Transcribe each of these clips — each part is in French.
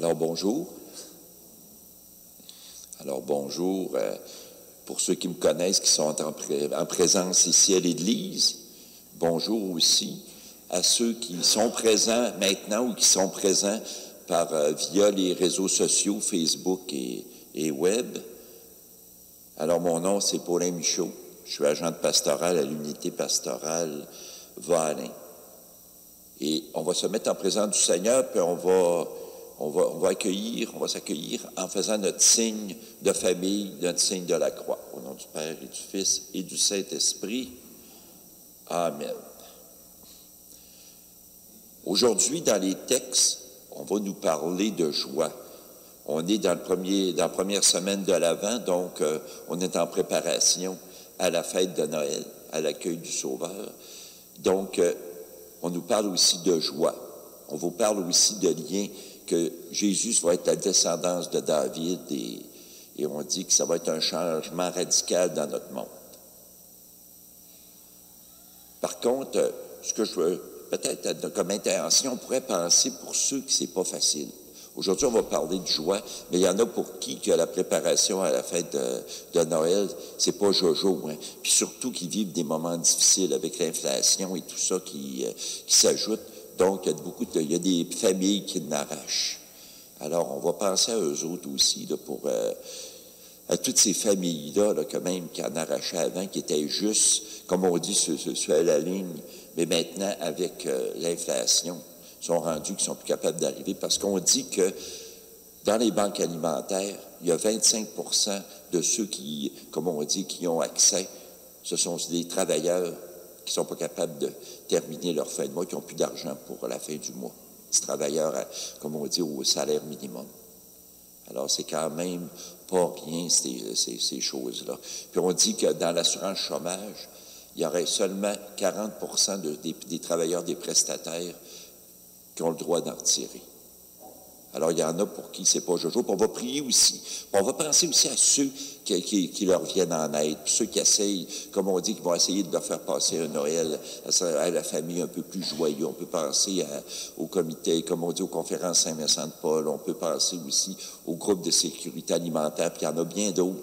Alors bonjour. Pour ceux qui me connaissent, qui sont en présence ici à l'Église. Bonjour aussi à ceux qui sont présents maintenant ou qui sont présents via les réseaux sociaux, Facebook et web. Alors mon nom, c'est Paulin Michaud. Je suis agent de pastoral à l'unité pastorale Valin. Et on va se mettre en présence du Seigneur, puis on va s'accueillir en faisant notre signe de famille, notre signe de la croix. Au nom du Père et du Fils et du Saint-Esprit. Amen. Aujourd'hui, dans les textes, on va nous parler de joie. On est dans la première semaine de l'Avent, donc on est en préparation à la fête de Noël, à l'accueil du Sauveur. Donc, on nous parle aussi de joie. On vous parle aussi de liens que Jésus va être la descendance de David et on dit que ça va être un changement radical dans notre monde. Par contre, ce que je veux peut-être comme intention, on pourrait penser pour ceux qui c'est pas facile. Aujourd'hui, on va parler de joie, mais il y en a pour qui que la préparation à la fête de Noël, c'est pas jojo, hein? Puis surtout qui vivent des moments difficiles avec l'inflation et tout ça qui s'ajoute. Donc, il y a des familles qui n'arrachent. Alors, on va penser à eux autres aussi, là, à toutes ces familles-là, là, quand même, qui en arrachaient avant, qui étaient juste, comme on dit, sur la ligne, mais maintenant, avec l'inflation, sont rendus qui sont plus capables d'arriver parce qu'on dit que dans les banques alimentaires, il y a 25% de ceux qui, comme on dit, qui ont accès, ce sont des travailleurs qui sont pas capables de terminer leur fin de mois, qui n'ont plus d'argent pour la fin du mois. Des travailleurs, comme on dit, au salaire minimum. Alors, c'est quand même pas rien, ces choses-là. Puis on dit que dans l'assurance chômage, il y aurait seulement 40% des travailleurs, des prestataires, qui ont le droit d'en retirer. Alors, il y en a pour qui c'est pas jojo. Puis on va prier aussi. Puis on va penser aussi à ceux qui leur viennent en aide. Puis ceux qui essayent, comme on dit, qui vont essayer de leur faire passer un Noël à la famille un peu plus joyeux. On peut penser au comité, comme on dit, aux conférences Saint-Vincent-de-Paul. On peut penser aussi au groupe de sécurité alimentaire. Puis il y en a bien d'autres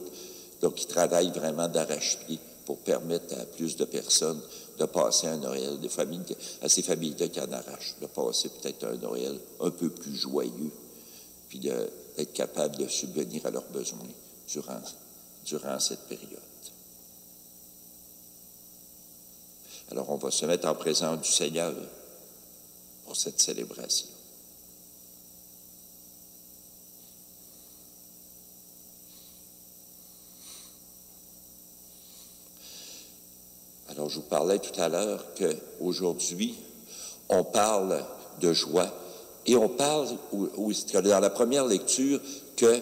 donc, qui travaillent vraiment d'arrache-pied pour permettre à plus de personnes de passer un Noël, à ces familles-là qui en arrachent, de passer peut-être un Noël un peu plus joyeux, puis d'être capable de subvenir à leurs besoins durant cette période. Alors, on va se mettre en présence du Seigneur pour cette célébration. Alors, je vous parlais tout à l'heure qu'aujourd'hui, on parle de joie et on parle, dans la première lecture, que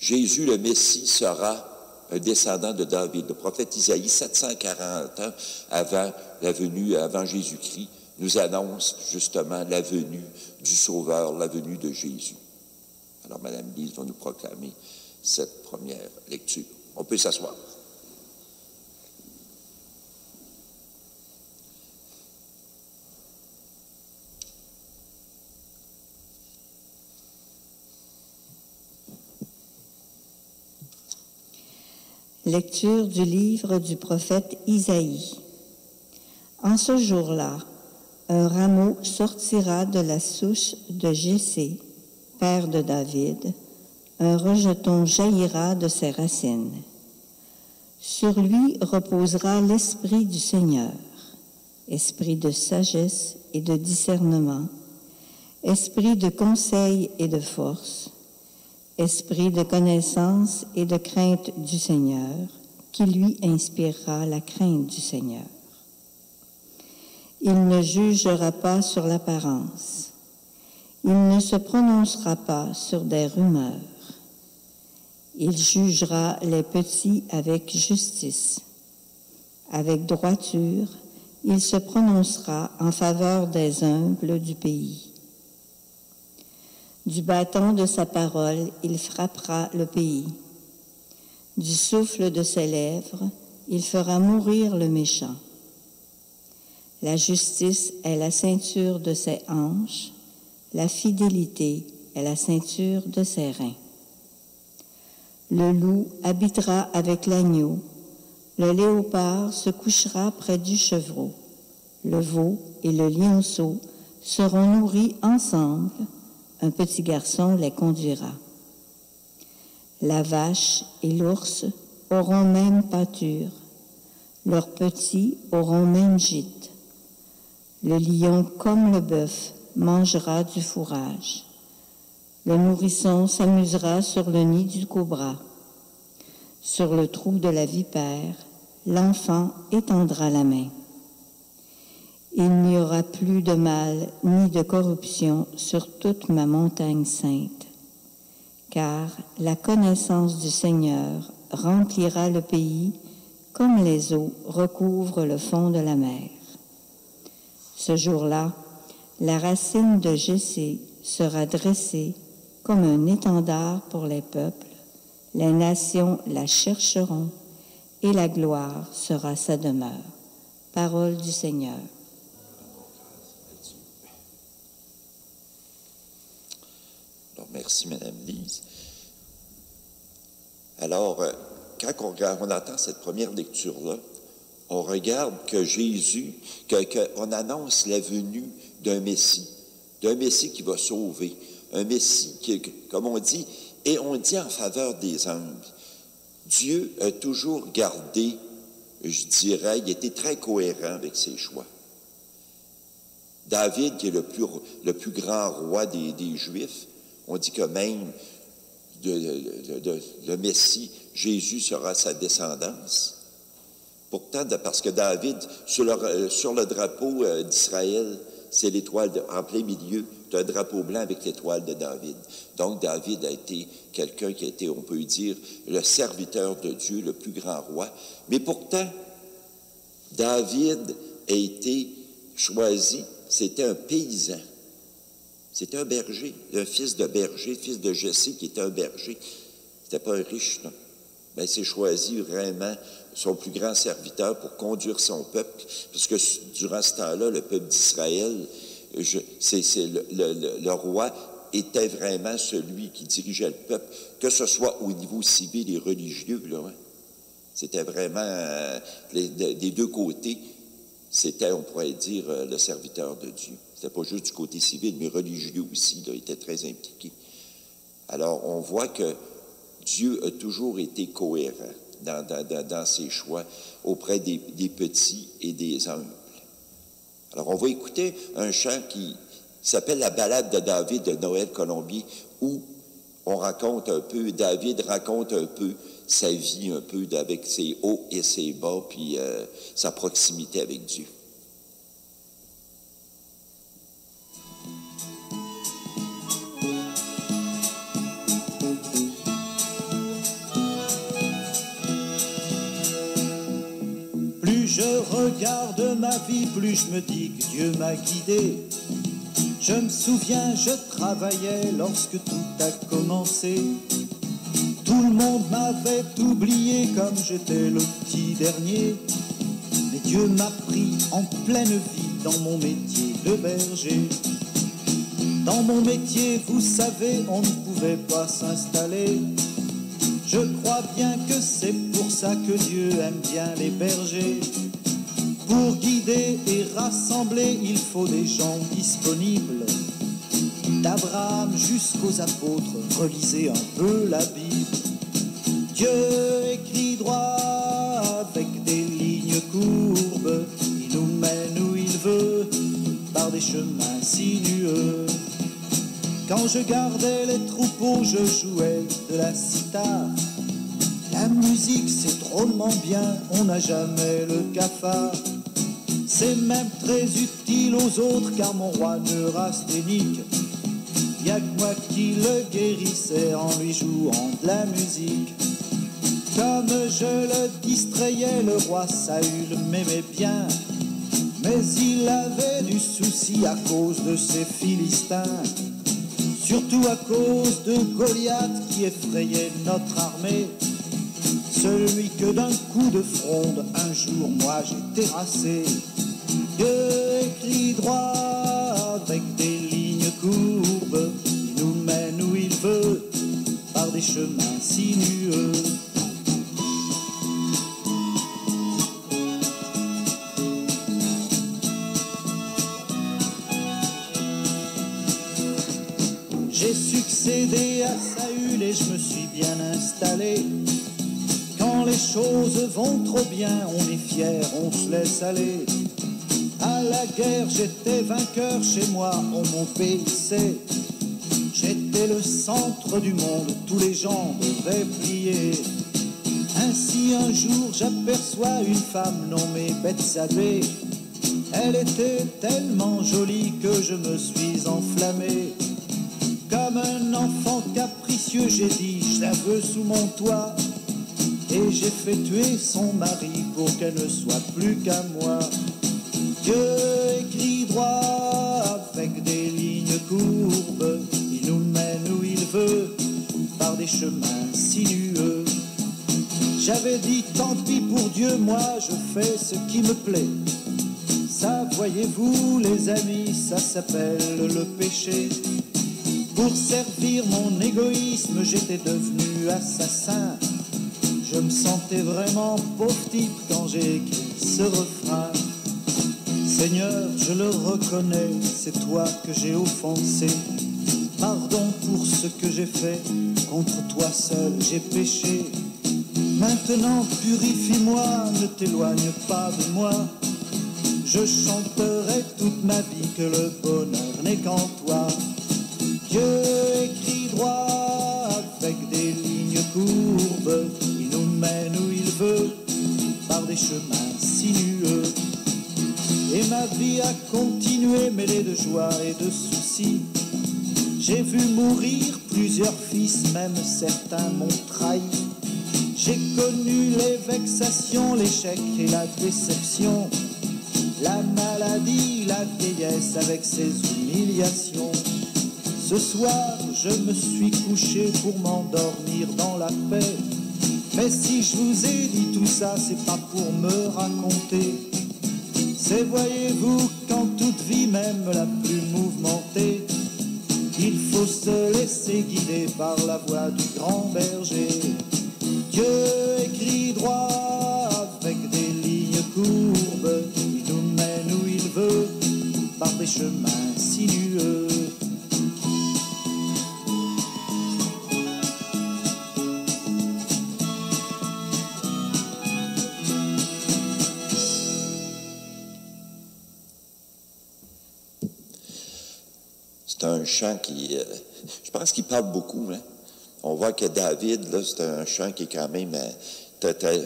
Jésus, le Messie, sera un descendant de David. Le prophète Isaïe, 740 ans avant Jésus-Christ, nous annonce justement la venue du Sauveur, la venue de Jésus. Alors, Mme Lise va nous proclamer cette première lecture. On peut s'asseoir. Lecture du livre du prophète Isaïe. En ce jour-là, un rameau sortira de la souche de Jessé, père de David, un rejeton jaillira de ses racines. Sur lui reposera l'esprit du Seigneur, esprit de sagesse et de discernement, esprit de conseil et de force, esprit de connaissance et de crainte du Seigneur, qui lui inspirera la crainte du Seigneur. Il ne jugera pas sur l'apparence. Il ne se prononcera pas sur des rumeurs. Il jugera les petits avec justice. Avec droiture, il se prononcera en faveur des humbles du pays. Du bâton de sa parole, il frappera le pays. Du souffle de ses lèvres, il fera mourir le méchant. La justice est la ceinture de ses hanches, la fidélité est la ceinture de ses reins. Le loup habitera avec l'agneau, le léopard se couchera près du chevreau, le veau et le lionceau seront nourris ensemble, un petit garçon les conduira. La vache et l'ours auront même pâture, leurs petits auront même gîte. Le lion comme le bœuf mangera du fourrage. Le nourrisson s'amusera sur le nid du cobra. Sur le trou de la vipère, l'enfant étendra la main. Il n'y aura plus de mal ni de corruption sur toute ma montagne sainte, car la connaissance du Seigneur remplira le pays comme les eaux recouvrent le fond de la mer. Ce jour-là, la racine de Jessé sera dressée comme un étendard pour les peuples. Les nations la chercheront et la gloire sera sa demeure. Parole du Seigneur. Alors, merci, Mme Lise. Alors, quand on entend cette première lecture-là, on regarde que Jésus, qu'on annonce la venue d'un Messie qui va sauver, un Messie qui, comme on dit, et on dit en faveur des humbles. Dieu a toujours gardé, je dirais, il était très cohérent avec ses choix. David, qui est le plus grand roi des Juifs, on dit que même le Messie, Jésus, sera sa descendance. Pourtant, parce que David, sur le drapeau d'Israël, c'est l'étoile en plein milieu, tu as un drapeau blanc avec l'étoile de David. Donc, David a été quelqu'un qui a été, on peut dire, le serviteur de Dieu, le plus grand roi. Mais pourtant, David a été choisi, c'était un paysan. C'était un berger, un fils de berger, fils de Jessé qui était un berger. C'était pas un riche, non. Ben, c'est choisi vraiment son plus grand serviteur pour conduire son peuple, parce que durant ce temps-là, le peuple d'Israël, le roi était vraiment celui qui dirigeait le peuple, que ce soit au niveau civil et religieux, là, hein. C'était vraiment, des deux côtés, c'était, on pourrait dire, le serviteur de Dieu. C'était pas juste du côté civil, mais religieux aussi, là, il était très impliqué. Alors, on voit que Dieu a toujours été cohérent dans ses choix auprès des petits et des humbles. Alors, on va écouter un chant qui s'appelle la Ballade de David de Noël Colombier, où on raconte un peu, David raconte un peu sa vie, un peu avec ses hauts et ses bas, puis sa proximité avec Dieu. Plus je regarde ma vie, plus je me dis que Dieu m'a guidé. Je me souviens, je travaillais lorsque tout a commencé. Tout le monde m'avait oublié comme j'étais le petit dernier. Mais Dieu m'a pris en pleine vie dans mon métier de berger. Dans mon métier, vous savez, on ne pouvait pas s'installer. Je crois bien que c'est pour ça que Dieu aime bien les bergers. Pour guider et rassembler, il faut des gens disponibles. D'Abraham jusqu'aux apôtres, relisez un peu la Bible. Dieu écrit droit avec des lignes courbes. Il nous mène où il veut, par des chemins sinueux. Quand je gardais les troupeaux, je jouais de la sitar. La musique, c'est drôlement bien, on n'a jamais le cafard. C'est même très utile aux autres, car mon roi neurasthénique, y'a que moi qui le guérissais en lui jouant de la musique. Comme je le distrayais, le roi Saül m'aimait bien, mais il avait du souci à cause de ses Philistins. Surtout à cause de Goliath qui effrayait notre armée. Celui que d'un coup de fronde, un jour moi j'ai terrassé. Dieu écrit droit avec des lignes courbes, il nous mène chemins sinueux. J'ai succédé à Saül et je me suis bien installé. Quand les choses vont trop bien, on est fier, on se laisse aller. À la guerre, j'étais vainqueur, chez moi, on m'obéissait. J'étais le centre du monde, tous les gens devaient plier. Ainsi un jour, j'aperçois une femme nommée Bethsabée. Elle était tellement jolie que je me suis enflammé. Comme un enfant capricieux, j'ai dit, je la veux sous mon toit. Et j'ai fait tuer son mari pour qu'elle ne soit plus qu'à moi. Dieu écrit droit avec des lignes courbes. Il nous mène où il veut, par des chemins sinueux. J'avais dit, tant pis pour Dieu, moi je fais ce qui me plaît. Ça, voyez-vous les amis, ça s'appelle le péché. Pour servir mon égoïsme, j'étais devenu assassin. Je me sentais vraiment pauvre type quand j'ai écrit ce refrain. Seigneur, je le reconnais, c'est toi que j'ai offensé. Pardon pour ce que j'ai fait, contre toi seul j'ai péché. Maintenant purifie-moi, ne t'éloigne pas de moi. Je chanterai toute ma vie que le bonheur n'est qu'en toi. Dieu écrit droit avec des lignes courbes. Il nous mène où il veut, par des chemins sinueux. Et ma vie a continué mêlée de joie et de soucis. J'ai vu mourir plusieurs fils, même certains m'ont trahi. J'ai connu les vexations, l'échec et la déception. La maladie, la vieillesse avec ses humiliations. Ce soir, je me suis couché pour m'endormir dans la paix. Mais si je vous ai dit tout ça, c'est pas pour me raconter. C'est, voyez-vous, qu'en toute vie, même la plus mouvementée, il faut se laisser guider par la voix du grand berger. Dieu écrit droit avec des lignes courbes. Il nous mène où il veut, par des chemins sinueux. C'est un chant qui, je pense qu'il parle beaucoup. Hein? On voit que David, là, c'est un chant qui est quand même,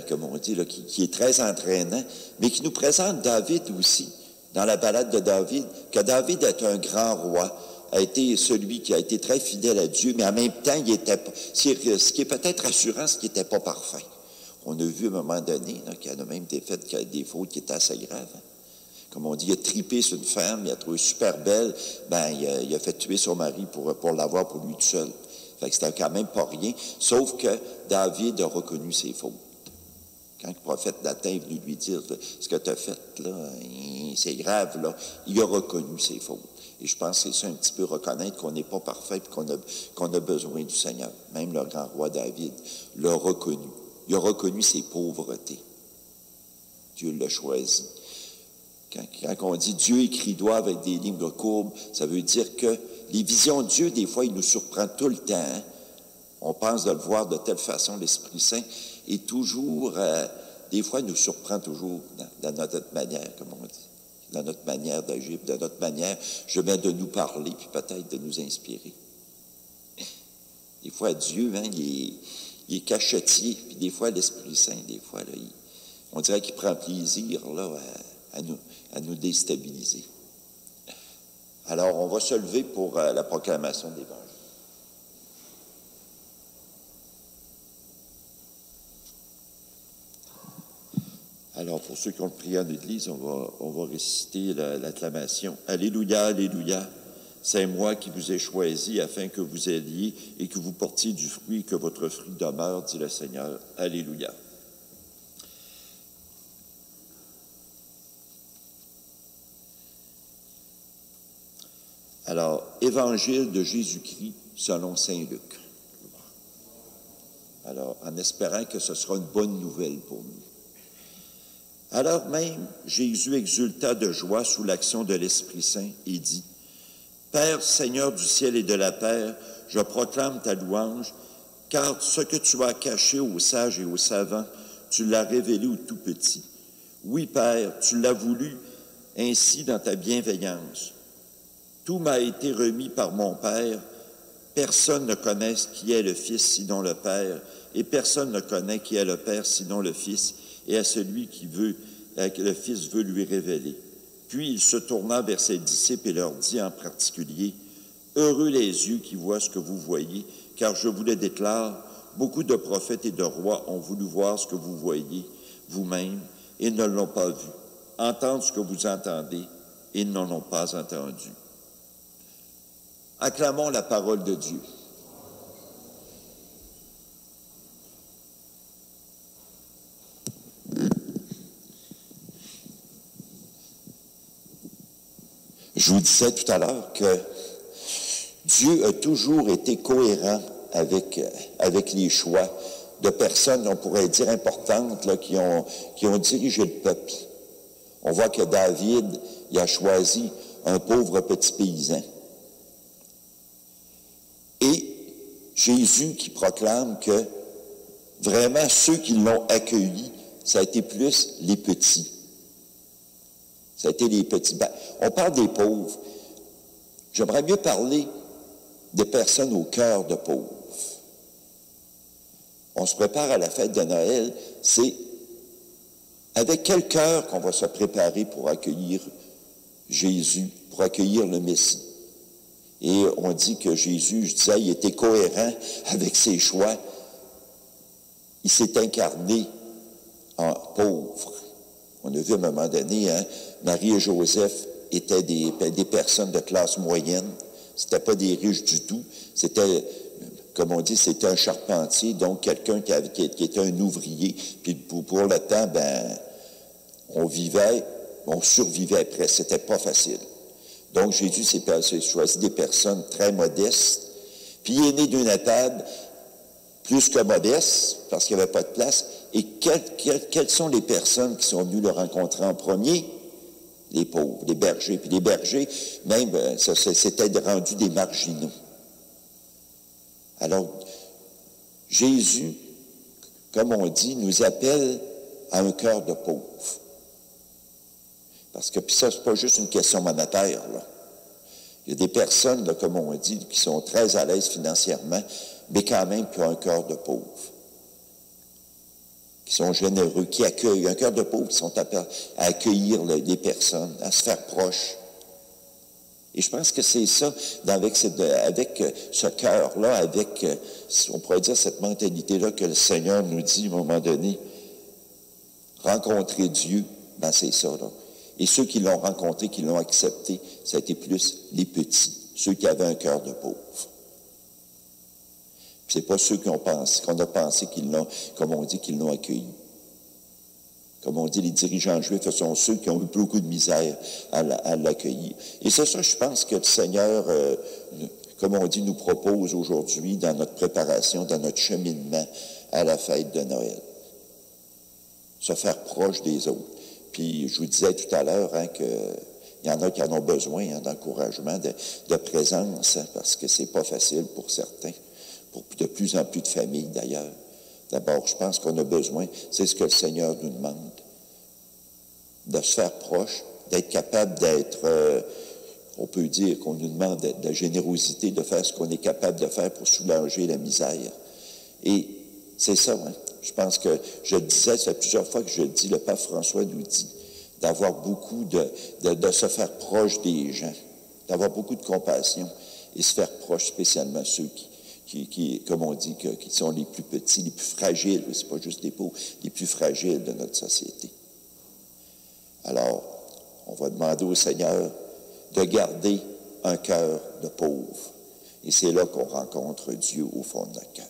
comme on dit, là, qui est très entraînant, mais qui nous présente David aussi, dans la ballade de David, que David est un grand roi, a été celui qui a été très fidèle à Dieu, mais en même temps, il était, ce qui est peut-être rassurant, c'est qu'il n'était pas parfait. On a vu à un moment donné qu'il y en a même des fautes qui étaient assez graves. Hein? Comme on dit, il a tripé sur une femme, il a trouvé super belle, il a fait tuer son mari pour l'avoir pour lui tout seul. Fait que c'était quand même pas rien, sauf que David a reconnu ses fautes. Quand le prophète Nathan est venu lui dire, ce que tu as fait, là, c'est grave, là, il a reconnu ses fautes. Et je pense que c'est ça un petit peu, reconnaître qu'on n'est pas parfait et qu'on a besoin du Seigneur. Même le grand roi David l'a reconnu. Il a reconnu ses pauvretés. Dieu l'a choisi. Quand on dit Dieu écrit droit avec des lignes courbes, ça veut dire que les visions de Dieu, des fois, il nous surprend tout le temps. Hein? On pense de le voir de telle façon, l'Esprit Saint, et toujours, des fois, il nous surprend toujours dans notre manière, comme on dit, dans notre manière d'agir, dans notre manière, je mets de nous parler, puis peut-être de nous inspirer. Des fois, Dieu, hein, il est cachetier, puis des fois, l'Esprit Saint, des fois, là, on dirait qu'il prend plaisir là, à nous déstabiliser. Alors, on va se lever pour la proclamation de l'Évangile. Alors, pour ceux qui ont le prié en Église, on va réciter l'acclamation. Alléluia, Alléluia. C'est moi qui vous ai choisi afin que vous alliez et que vous portiez du fruit, que votre fruit demeure, dit le Seigneur. Alléluia. Alors, Évangile de Jésus-Christ selon saint Luc. Alors, en espérant que ce sera une bonne nouvelle pour nous. Alors même, Jésus exulta de joie sous l'action de l'Esprit Saint et dit, « Père, Seigneur du ciel et de la terre, je proclame ta louange, car ce que tu as caché aux sages et aux savants, tu l'as révélé aux tout petits. Oui, Père, tu l'as voulu ainsi dans ta bienveillance. Tout m'a été remis par mon Père. Personne ne connaît qui est le Fils sinon le Père, et personne ne connaît qui est le Père sinon le Fils, et à celui que le Fils veut lui révéler. » Puis il se tourna vers ses disciples et leur dit en particulier, « Heureux les yeux qui voient ce que vous voyez, car je vous le déclare, beaucoup de prophètes et de rois ont voulu voir ce que vous voyez vous-même et ne l'ont pas vu, entendre ce que vous entendez et n'en ont pas entendu. » Acclamons la parole de Dieu. Je vous disais tout à l'heure que Dieu a toujours été cohérent avec les choix de personnes, on pourrait dire importantes, là, qui ont dirigé le peuple. On voit que David, il a choisi un pauvre petit paysan. Et Jésus qui proclame que vraiment ceux qui l'ont accueilli, ça a été plus les petits. Ça a été les petits. Ben, on parle des pauvres. J'aimerais mieux parler des personnes au cœur de pauvres. On se prépare à la fête de Noël. C'est avec quel cœur qu'on va se préparer pour accueillir Jésus, pour accueillir le Messie. Et on dit que Jésus, je disais, il était cohérent avec ses choix. Il s'est incarné en pauvre. On a vu à un moment donné, hein, Marie et Joseph étaient des personnes de classe moyenne. C'était pas des riches du tout. C'était, comme on dit, c'était un charpentier, donc quelqu'un qui était un ouvrier. Puis pour le temps, ben, on survivait après. C'était pas facile. Donc Jésus s'est choisi des personnes très modestes. Puis il est né d'une étable plus que modeste, parce qu'il n'y avait pas de place. Et quelles sont les personnes qui sont venues le rencontrer en premier? Les pauvres, les bergers. Puis les bergers, même, c'était rendu des marginaux. Alors, Jésus, comme on dit, nous appelle à un cœur de pauvre. Parce que, puis ça, c'est pas juste une question monétaire, là. Il y a des personnes, là, comme on dit, qui sont très à l'aise financièrement, mais quand même qui ont un cœur de pauvre. Qui sont généreux, qui accueillent, un cœur de pauvre, qui sont à accueillir les personnes, à se faire proche. Et je pense que c'est ça, avec ce cœur-là, avec, on pourrait dire, cette mentalité-là que le Seigneur nous dit à un moment donné, rencontrer Dieu, ben c'est ça, là. Et ceux qui l'ont rencontré, qui l'ont accepté, ça a été plus les petits, ceux qui avaient un cœur de pauvre. C'est pas ceux qu'on a pensé qu'ils l'ont, comme on dit, qu'ils l'ont accueilli. Comme on dit, les dirigeants juifs, ce sont ceux qui ont eu beaucoup de misère à l'accueillir. Et c'est ça, je pense, que le Seigneur, comme on dit, nous propose aujourd'hui dans notre préparation, dans notre cheminement à la fête de Noël. Se faire proche des autres. Puis, je vous disais tout à l'heure, hein, qu'il y en a qui en ont besoin, hein, d'encouragement, de présence, hein, parce que c'est pas facile pour certains. Pour de plus en plus de familles, d'ailleurs. D'abord, je pense qu'on a besoin, c'est ce que le Seigneur nous demande, de se faire proche, d'être capable d'être, on peut dire qu'on nous demande de la générosité, de faire ce qu'on est capable de faire pour soulager la misère. Et c'est ça, hein. Je pense que, je le disais, ça fait plusieurs fois que je le dis, le Pape François nous dit, d'avoir beaucoup de se faire proche des gens, d'avoir beaucoup de compassion et se faire proche spécialement ceux qui, comme on dit, qui sont les plus petits, les plus fragiles, c'est pas juste les pauvres, les plus fragiles de notre société. Alors, on va demander au Seigneur de garder un cœur de pauvre. Et c'est là qu'on rencontre Dieu au fond de notre cœur.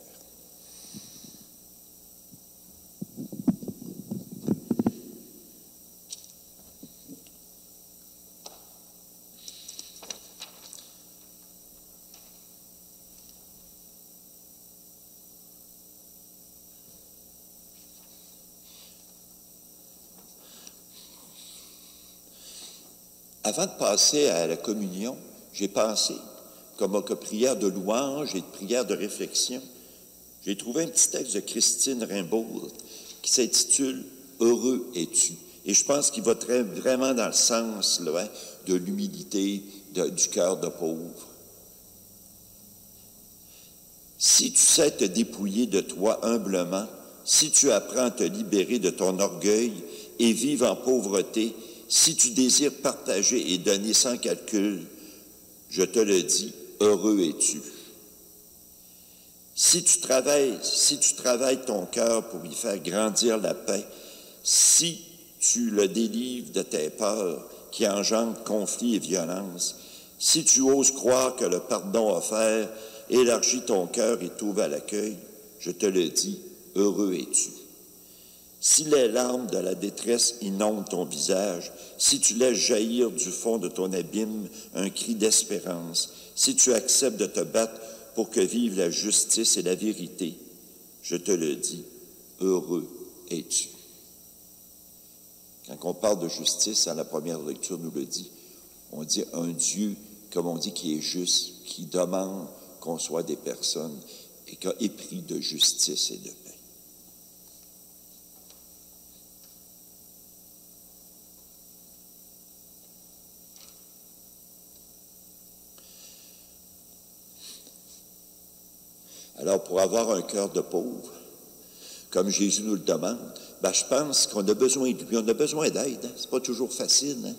Avant de passer à la communion, j'ai pensé, comme prière de louange et de prière de réflexion, j'ai trouvé un petit texte de Christine Rimbaud qui s'intitule « Heureux es-tu ». Et je pense qu'il va vraiment dans le sens là, hein, de l'humilité, du cœur de pauvre. Si tu sais te dépouiller de toi humblement, si tu apprends à te libérer de ton orgueil et vivre en pauvreté, si tu désires partager et donner sans calcul, je te le dis, heureux es-tu. Si tu travailles ton cœur pour y faire grandir la paix, si tu le délivres de tes peurs qui engendrent conflits et violence, si tu oses croire que le pardon offert élargit ton cœur et t'ouvre à l'accueil, je te le dis, heureux es-tu. Si les larmes de la détresse inondent ton visage, si tu laisses jaillir du fond de ton abîme un cri d'espérance, si tu acceptes de te battre pour que vive la justice et la vérité, je te le dis, heureux es-tu. Quand on parle de justice, à la première lecture nous le dit, on dit un Dieu, comme on dit, qui est juste, qui demande qu'on soit des personnes et qui a épris de justice et de paix. Alors, pour avoir un cœur de pauvre, comme Jésus nous le demande, je pense qu'on a besoin de lui, on a besoin d'aide. Hein? C'est pas toujours facile. Hein?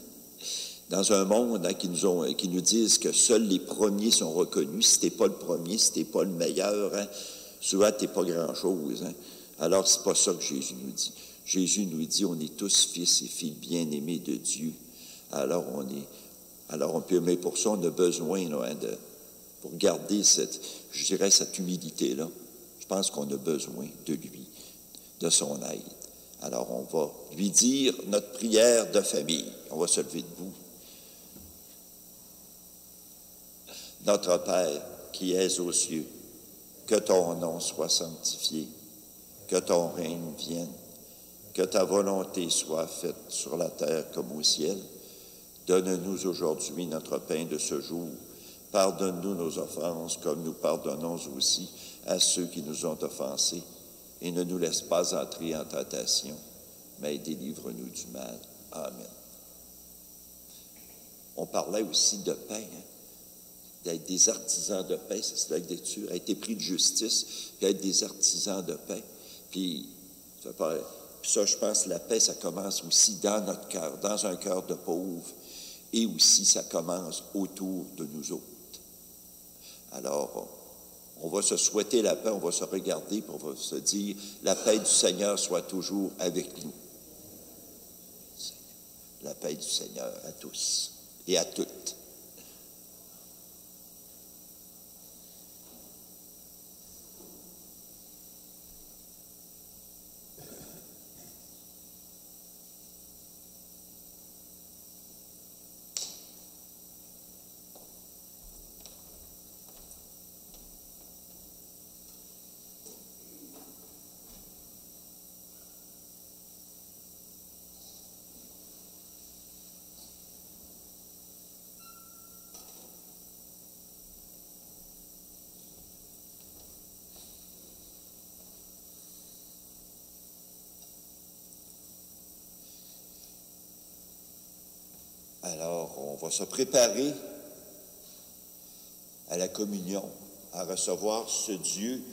Dans un monde qui nous disent que seuls les premiers sont reconnus, si t'es pas le premier, si t'es pas le meilleur, hein, souvent t'es pas grand-chose. Hein? Alors, c'est pas ça que Jésus nous dit. Jésus nous dit, on est tous fils et filles bien-aimés de Dieu. Alors on peut, mais pour ça, on a besoin, là, hein, pour garder cette humilité-là, je pense qu'on a besoin de lui, de son aide. Alors, on va lui dire notre prière de famille. On va se lever debout. Notre Père, qui es aux cieux, que ton nom soit sanctifié, que ton règne vienne, que ta volonté soit faite sur la terre comme au ciel. Donne-nous aujourd'hui notre pain de ce jour. Pardonne-nous nos offenses, comme nous pardonnons aussi à ceux qui nous ont offensés. Et ne nous laisse pas entrer en tentation, mais délivre-nous du mal. Amen. On parlait aussi de paix, hein? D'être des artisans de paix, c'est la lecture, être épris de justice, puis être des artisans de paix. Puis ça, je pense, la paix, ça commence aussi dans notre cœur, dans un cœur de pauvre, et aussi ça commence autour de nous autres. Alors, on va se souhaiter la paix, on va se regarder, puis on va se dire, la paix du Seigneur soit toujours avec nous. La paix du Seigneur à tous et à toutes. Alors, on va se préparer à la communion, à recevoir ce Dieu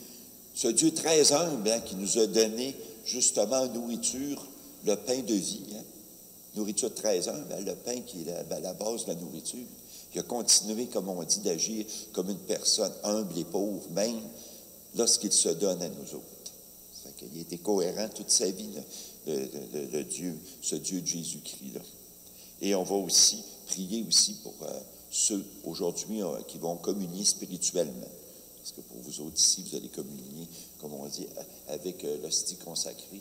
très humble, hein, qui nous a donné justement nourriture, le pain de vie. Hein. Nourriture très humble, hein, le pain qui est la base de la nourriture. Il a continué, comme on dit, d'agir comme une personne humble et pauvre, même lorsqu'il se donne à nous autres. Ça fait qu'il a été cohérent toute sa vie, là, le Dieu, ce Dieu de Jésus-Christ, là. Et on va aussi prier aussi pour ceux aujourd'hui qui vont communier spirituellement. Parce que pour vous autres ici, vous allez communier, comme on dit, avec l'hostie consacrée.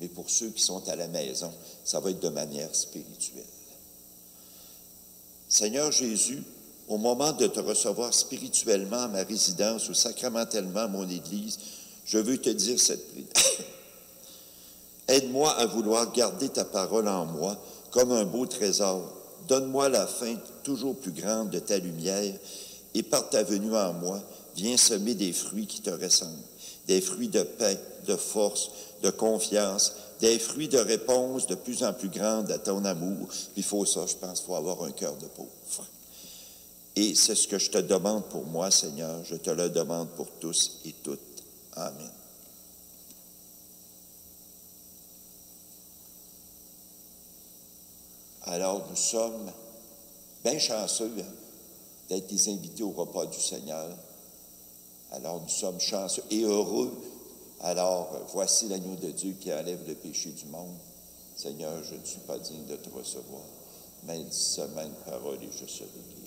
Mais pour ceux qui sont à la maison, ça va être de manière spirituelle. Seigneur Jésus, au moment de te recevoir spirituellement à ma résidence ou sacramentellement à mon Église, je veux te dire cette prière. Aide-moi à vouloir garder ta parole en moi comme un beau trésor Donne-moi la faim toujours plus grande de ta lumière, et par ta venue en moi, viens semer des fruits qui te ressemblent, des fruits de paix, de force, de confiance, des fruits de réponse de plus en plus grande à ton amour. Il faut ça, je pense, il faut avoir un cœur de pauvre. Et c'est ce que je te demande pour moi, Seigneur. Je te le demande pour tous et toutes. Amen. Alors, nous sommes bien chanceux d'être des invités au repas du Seigneur. Alors, nous sommes chanceux et heureux. Alors, voici l'agneau de Dieu qui enlève le péché du monde. Seigneur, je ne suis pas digne de te recevoir, mais dis seulement une parole et je serai guéri.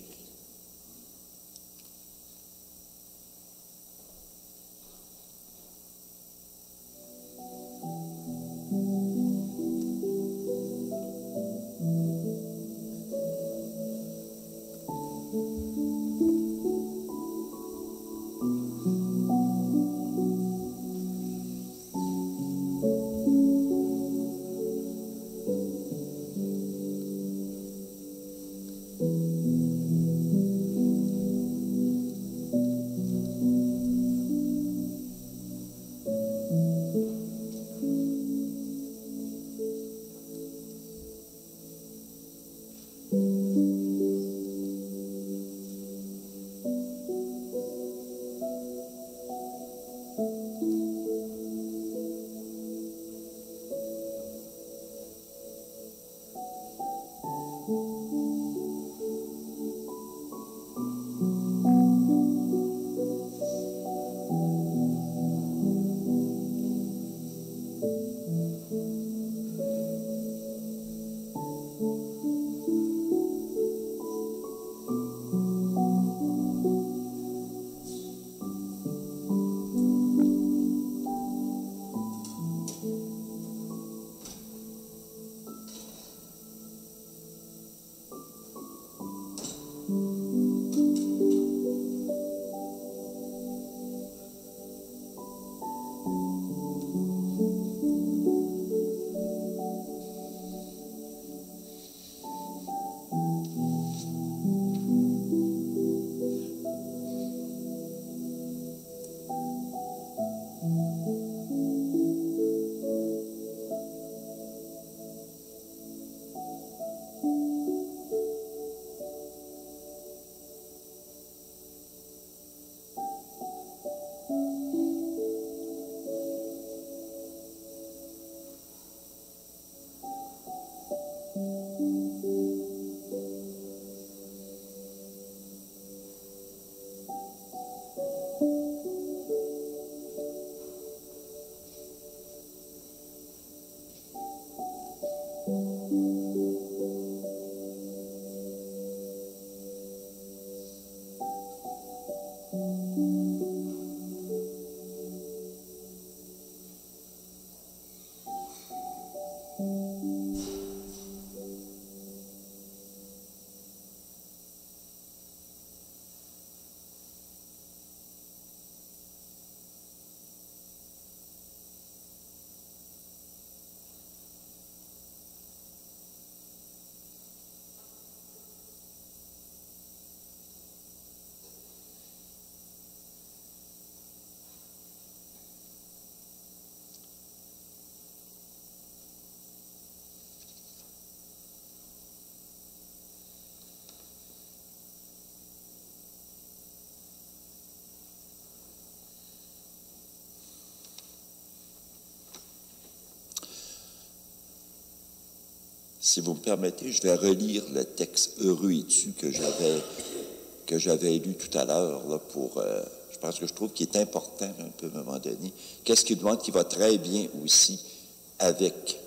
Si vous me permettez, je vais relire le texte « Heureux es-tu » que j'avais lu tout à l'heure, je pense que je trouve qu'il est important un peu à un moment donné. Qu'est-ce qu'il demande qui va très bien aussi avec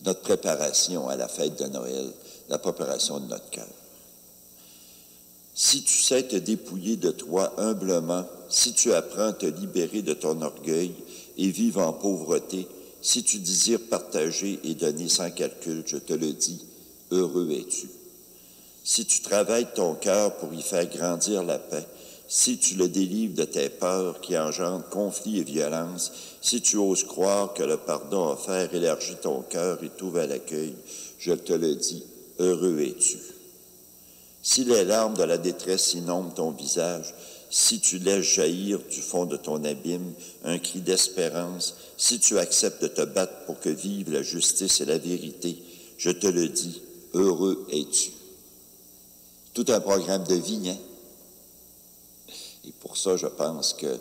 notre préparation à la fête de Noël, la préparation de notre cœur. Si tu sais te dépouiller de toi humblement, si tu apprends à te libérer de ton orgueil et vivre en pauvreté, si tu désires partager et donner sans calcul, je te le dis, heureux es-tu. Si tu travailles ton cœur pour y faire grandir la paix, si tu le délivres de tes peurs qui engendrent conflits et violence, si tu oses croire que le pardon offert élargit ton cœur et t'ouvre à l'accueil, je te le dis, heureux es-tu. Si les larmes de la détresse inondent ton visage, si tu laisses jaillir du fond de ton abîme un cri d'espérance, si tu acceptes de te battre pour que vive la justice et la vérité, je te le dis, heureux es-tu. Tout un programme de vie, hein? Et pour ça, je pense que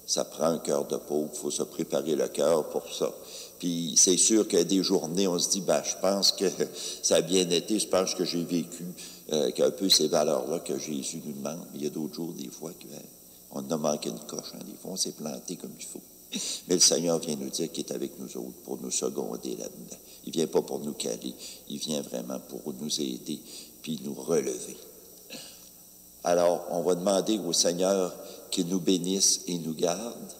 ça prend un cœur de pauvre, il faut se préparer le cœur pour ça. Puis c'est sûr qu'il y a des journées, on se dit, je pense que ça a bien été, je pense que j'ai vécu qu'un peu ces valeurs-là que Jésus nous demande. Mais il y a d'autres jours, des fois, qu'on a manqué une coche, hein, des fois, on s'est planté comme il faut. Mais le Seigneur vient nous dire qu'il est avec nous autres pour nous seconder là-dedans. Il ne vient pas pour nous caler, il vient vraiment pour nous aider puis nous relever. Alors, on va demander au Seigneur qu'il nous bénisse et nous garde.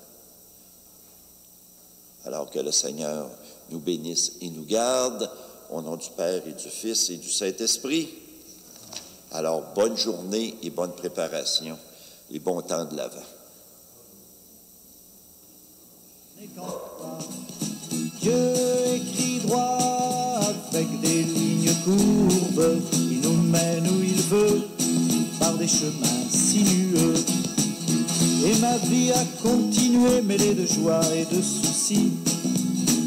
Alors que le Seigneur nous bénisse et nous garde, au nom du Père et du Fils et du Saint-Esprit. Alors, bonne journée et bonne préparation et bon temps de l'Avent. Dieu écrit droit avec des lignes courbes, il nous mène où il veut, par des chemins sinueux. Et ma vie a continué mêlée de joie et de soucis.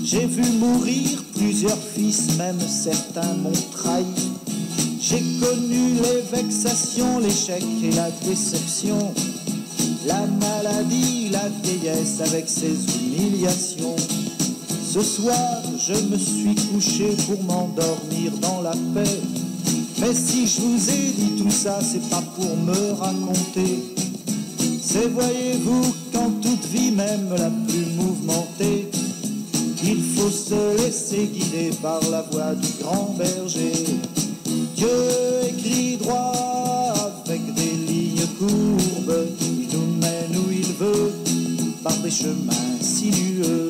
J'ai vu mourir plusieurs fils, même certains m'ont trahi. J'ai connu les vexations, l'échec et la déception, la maladie, la vieillesse avec ses humiliations. Ce soir, je me suis couché pour m'endormir dans la paix. Mais si je vous ai dit tout ça, c'est pas pour me raconter. C'est, voyez-vous, qu'en toute vie, même la plus mouvementée, il faut se laisser guider par la voix du grand berger. Dieu écrit droit avec des lignes courbes, il nous mène où il veut, par des chemins sinueux.